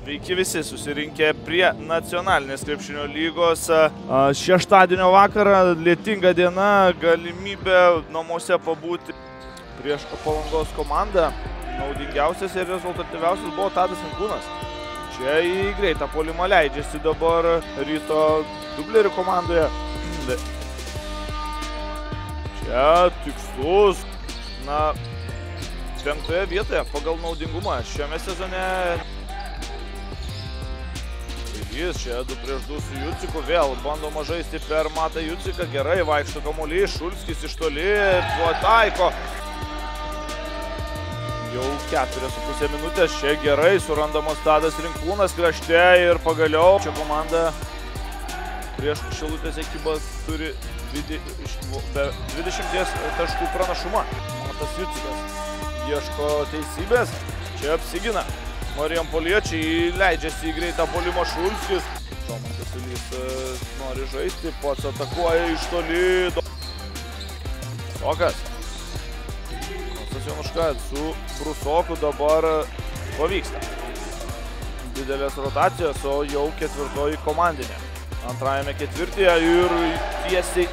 Sveiki visi susirinkę prie nacionalinės krepšinio lygos. Šeštadienio vakarą, lietinga diena, galimybė namuose pabūti prieš Palangos komandą. Naudingiausias ir rezultatyviausias buvo Tadas Minkūnas. Čia į greitą puolimą leidžiasi dabar Ryto dublerių komandoje. Čia tikslus, na, 5 vietoje pagal naudingumą šiame sezone. Jis čia 2 prieš 2 su Juciku, vėl bandoma žaisti per Matą Juciką, gerai vaikšto kamuolys, Šulskis iš toli, pataiko. Jau 4,5 minutės, čia gerai surandamas Tadas Rinkūnas krašte ir pagaliau čia komanda prieš Šilutės ekipos turi 20 taškų pranašumą. Matas Jucikas ieško teisybės, čia apsigina. Marijampoliečiai leidžiasi į greitą puolimą Šulskis. Tomas Vasilys nori žaisti, pats atakuoja iš toli. Tokas. Kostas Jonuška su Brusoku dabar pavyksta. Didelės rotacijos, o jau 4. komandinė. Antrajame ketvirtyje ir tiesiai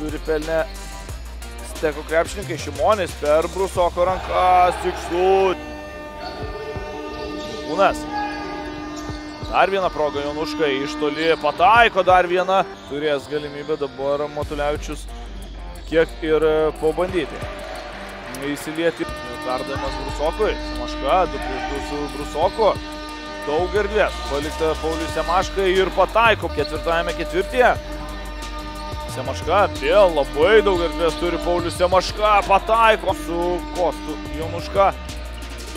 turi pelnę Steko krepšininkai. Šimonis per Brusoko rankas, tikslu. Kūnas. Dar vieną progą Jonuška iš toli pataiko, dar vieną. Turės galimybę dabar Matulevičius kiek ir pabandyti. Įsilieti. Perdavimas Brusokui. Semaška, 2 prieš 2 su Brusoku. Daug erdvės. Palikta Pauliui Semaškai ir pataiko 4. ketvirtyje. Semaška, vėl labai daug erdvės turi Paulius Semaška. Pataiko su Kostu Jonuška.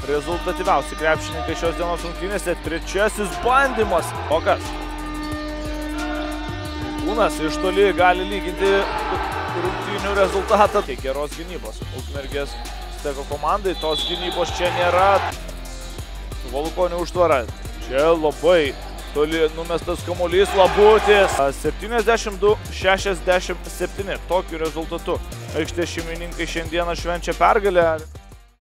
Rezultatyviausi krepšininkai šios dienos rungtynėse. 3. bandymas. Tokas. Kūnas iš toli gali lyginti rungtynių rezultatą. Tai geros gynybos. Ukmergės Steko komandai tos gynybos čia nėra. Valukonių užtvara. Čia labai toli numestas kamuolys. Labutis. 72-67. Tokiu rezultatu aikštės šeimininkai šiandieną švenčia pergalę.